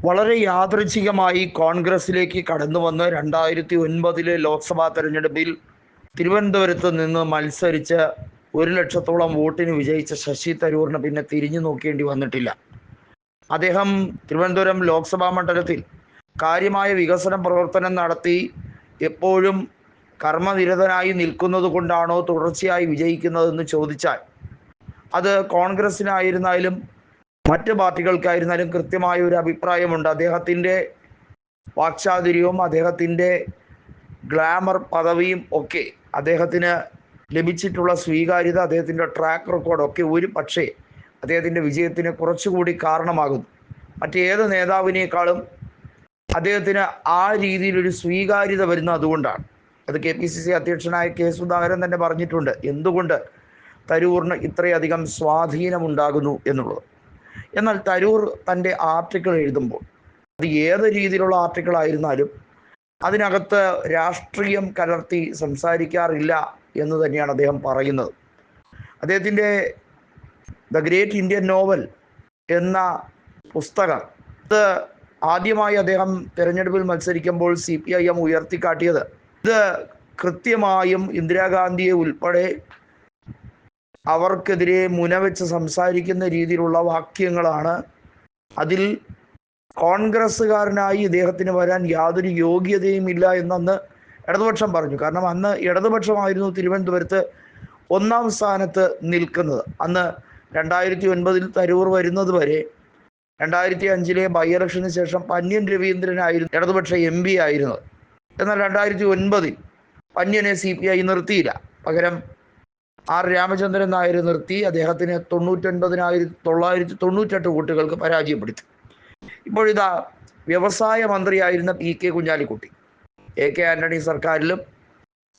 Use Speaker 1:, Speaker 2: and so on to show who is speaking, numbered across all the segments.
Speaker 1: വളരെ യാദൃച്ഛികമായി കോൺഗ്രസിലേക്ക് കടന്നുവന്ന് 2009 ലോക്സഭാ തെരഞ്ഞെടുപ്പിൽ തിരുവനന്തപുരത്ത് നിന്ന് മത്സരിച്ച് 1,00,000 വോട്ടിന് വിജയിച്ച ശശി തരൂരിന് പിന്നെ തിരിഞ്ഞു നോക്കേണ്ടി വന്നിട്ടില്ല. അദ്ദേഹം തിരുവനന്തപുരം ലോക്സഭാ മണ്ഡലത്തിൽ കാര്യമായ വികസന പ്രവർത്തനം നടത്തി എപ്പോഴും കർമ്മനിരതനായി നിൽക്കുന്നത് കൊണ്ടാണോ തുടർച്ചയായി വിജയിക്കുന്നതെന്ന് ചോദിച്ചാൽ അത് കോൺഗ്രസിനായിരുന്നാലും മറ്റ് പാർട്ടികൾക്കായിരുന്നാലും കൃത്യമായ ഒരു അഭിപ്രായമുണ്ട്. അദ്ദേഹത്തിൻ്റെ വാക്ചാതുര്യവും അദ്ദേഹത്തിൻ്റെ ഗ്ലാമർ പദവിയും ഒക്കെ അദ്ദേഹത്തിന് ലഭിച്ചിട്ടുള്ള സ്വീകാര്യത, അദ്ദേഹത്തിൻ്റെ ട്രാക്ക് റെക്കോർഡൊക്കെ ഒരു പക്ഷേ അദ്ദേഹത്തിൻ്റെ വിജയത്തിന് കുറച്ചുകൂടി കാരണമാകുന്നു. മറ്റേത് നേതാവിനേക്കാളും അദ്ദേഹത്തിന് ആ രീതിയിലൊരു സ്വീകാര്യത വരുന്നത് അതുകൊണ്ടാണ്. അത് KPCC അധ്യക്ഷനായ K. സുധാകരൻ തന്നെ പറഞ്ഞിട്ടുണ്ട്, എന്തുകൊണ്ട് തരൂറിന് ഇത്രയധികം സ്വാധീനമുണ്ടാകുന്നു എന്നുള്ളത്. എന്നാൽ തരൂർ തൻ്റെ ആർട്ടിക്കിൾ എഴുതുമ്പോൾ അത് ഏത് രീതിയിലുള്ള ആർട്ടിക്കിൾ ആയിരുന്നാലും അതിനകത്ത് രാഷ്ട്രീയം കലർത്തി സംസാരിക്കാറില്ല എന്ന് തന്നെയാണ് അദ്ദേഹം പറയുന്നത്. അദ്ദേഹത്തിൻ്റെ ദ ഗ്രേറ്റ് ഇന്ത്യൻ നോവൽ എന്ന പുസ്തകം, ഇത് ആദ്യമായി അദ്ദേഹം തിരഞ്ഞെടുപ്പിൽ മത്സരിക്കുമ്പോൾ CPIM ഉയർത്തിക്കാട്ടിയത് ഇത് കൃത്യമായും ഇന്ദിരാഗാന്ധിയെ ഉൾപ്പെടെ അവർക്കെതിരെ മുനവെച്ച് സംസാരിക്കുന്ന രീതിയിലുള്ള വാക്യങ്ങളാണ്. അതിൽ കോൺഗ്രസ്സുകാരനായി ഇദ്ദേഹത്തിന് വരാൻ യാതൊരു യോഗ്യതയും ഇല്ല എന്നന്ന് ഇടതുപക്ഷം പറഞ്ഞു. കാരണം അന്ന് ഇടതുപക്ഷമായിരുന്നു തിരുവനന്തപുരത്ത് ഒന്നാം സ്ഥാനത്ത് നിൽക്കുന്നത്. അന്ന് 2009 തരൂർ വരുന്നത് വരെ 2005 ബൈ ഇലക്ഷന് ശേഷം പന്ന്യൻ രവീന്ദ്രനായിരുന്നു ഇടതുപക്ഷ MP ആയിരുന്നത്. എന്നാൽ 2009 പന്ന്യനെ CPI നിർത്തിയില്ല, പകരം R. രാമചന്ദ്രൻ നായർ നിർത്തി. അദ്ദേഹത്തിന് 99,998 വോട്ടുകൾക്ക് പരാജയപ്പെടുത്തി. ഇപ്പോഴിതാ വ്യവസായ മന്ത്രിയായിരുന്ന PK കുഞ്ഞാലിക്കുട്ടി, AK ആന്റണി സർക്കാരിലും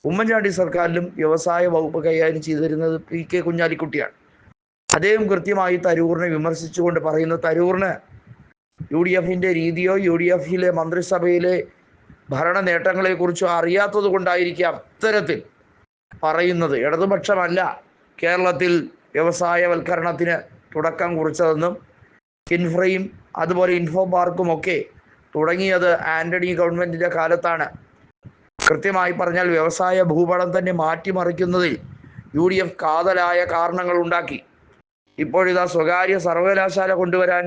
Speaker 1: ഉമ്മൻചാണ്ടി സർക്കാരിലും വ്യവസായ വകുപ്പ് കൈകാര്യം ചെയ്തിരുന്നത് PK കുഞ്ഞാലിക്കുട്ടിയാണ്. അദ്ദേഹം കൃത്യമായി തരൂറിനെ വിമർശിച്ചുകൊണ്ട് പറയുന്നു, തരൂറിന് UDFിൻ്റെ രീതിയോ UDFിലെ മന്ത്രിസഭയിലെ ഭരണ നേട്ടങ്ങളെക്കുറിച്ചോ അറിയാത്തത് കൊണ്ടായിരിക്കാം ഇത്തരത്തിൽ പറയുന്നത്. ഇടതുപക്ഷമല്ല കേരളത്തിൽ വ്യവസായവൽക്കരണത്തിന് തുടക്കം കുറിച്ചതെന്നും കിൻഫ്രയും അതുപോലെ ഇൻഫോ പാർക്കും ഒക്കെ തുടങ്ങിയത് ആന്റണി ഗവൺമെൻറ്റിൻ്റെ കാലത്താണ്. കൃത്യമായി പറഞ്ഞാൽ വ്യവസായ ഭൂപടം തന്നെ മാറ്റിമറിക്കുന്നതിൽ UDF കാതലായ കാരണങ്ങൾ ഉണ്ടാക്കി. ഇപ്പോഴിതാ സ്വകാര്യ സർവകലാശാല കൊണ്ടുവരാൻ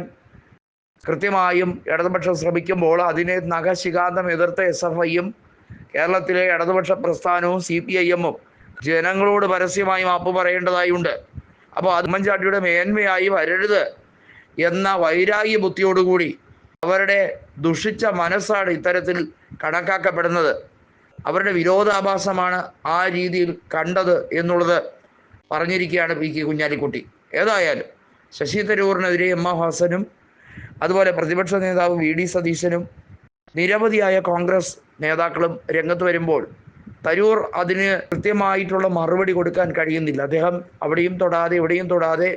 Speaker 1: കൃത്യമായും ഇടതുപക്ഷം ശ്രമിക്കുമ്പോൾ അതിനെ നഖശിഖാന്തം എതിർത്ത SFIയും കേരളത്തിലെ ഇടതുപക്ഷ പ്രസ്ഥാനവും CPIMഉം ജനങ്ങളോട് പരസ്യമായി മാപ്പ് പറയേണ്ടതായുണ്ട്. അപ്പോൾ അത് ഉമ്മൻചാണ്ടിയുടെ മേന്മയായി വരരുത് എന്ന വൈരാഗ്യ ബുദ്ധിയോടുകൂടി അവരുടെ ദുഷിച്ച മനസ്സാണ് ഇത്തരത്തിൽ കണക്കാക്കപ്പെടുന്നത്. അവരുടെ വിരോധാഭാസമാണ് ആ രീതിയിൽ കണ്ടത് എന്നുള്ളത് പറഞ്ഞിരിക്കുകയാണ് PK കുഞ്ഞാലിക്കുട്ടി. ഏതായാലും ശശി തരൂറിനെതിരെ MA ഹസനും അതുപോലെ പ്രതിപക്ഷ നേതാവ് VD സതീശനും നിരവധിയായ കോൺഗ്രസ് നേതാക്കളും രംഗത്ത് വരുമ്പോൾ തരൂർ അതിന് കൃത്യമായിട്ടുള്ള മറുപടി കൊടുക്കാൻ കഴിയുന്നില്ല. അദ്ദേഹം അവിടെയും തൊടാതെ ഇവിടെയും തൊടാതെ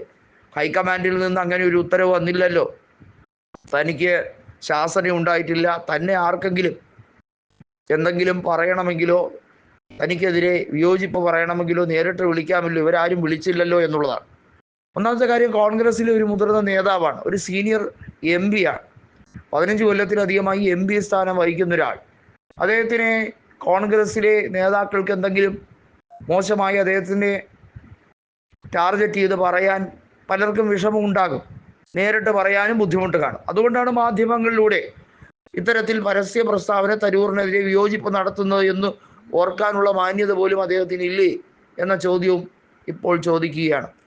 Speaker 1: ഹൈക്കമാൻഡിൽ നിന്ന് അങ്ങനെ ഒരു ഉത്തരവ് വന്നില്ലല്ലോ, തനിക്ക് ശാസന ഉണ്ടായിട്ടില്ല, തന്നെ ആർക്കെങ്കിലും എന്തെങ്കിലും പറയണമെങ്കിലോ തനിക്കെതിരെ വിയോജിപ്പ് പറയണമെങ്കിലോ നേരിട്ട് വിളിക്കാമല്ലോ, ഇവരാരും വിളിച്ചില്ലല്ലോ എന്നുള്ളതാണ്. ഒന്നാമത്തെ കാര്യം, കോൺഗ്രസിലെ ഒരു മുതിർന്ന നേതാവാണ്, ഒരു സീനിയർ MP ആണ്, 15 കൊല്ലത്തിലധികമായി MP സ്ഥാനം വഹിക്കുന്ന ഒരാൾ. അദ്ദേഹത്തിനെ കോൺഗ്രസിലെ നേതാക്കൾക്ക് എന്തെങ്കിലും മോശമായി അദ്ദേഹത്തിനെ ടാർഗറ്റ് ചെയ്ത് പറയാൻ പലർക്കും വിഷമം ഉണ്ടാകും, നേരിട്ട് പറയാനും ബുദ്ധിമുട്ട് കാണും. അതുകൊണ്ടാണ് മാധ്യമങ്ങളിലൂടെ ഇത്തരത്തിൽ പരസ്യ പ്രസ്താവന തരൂറിനെതിരെ വിയോജിപ്പ് നടത്തുന്നത് എന്ന് ഓർക്കാനുള്ള മാന്യത പോലും അദ്ദേഹത്തിന് ഇല്ലേ എന്ന ചോദ്യവും ഇപ്പോൾ ചോദിക്കുകയാണ്.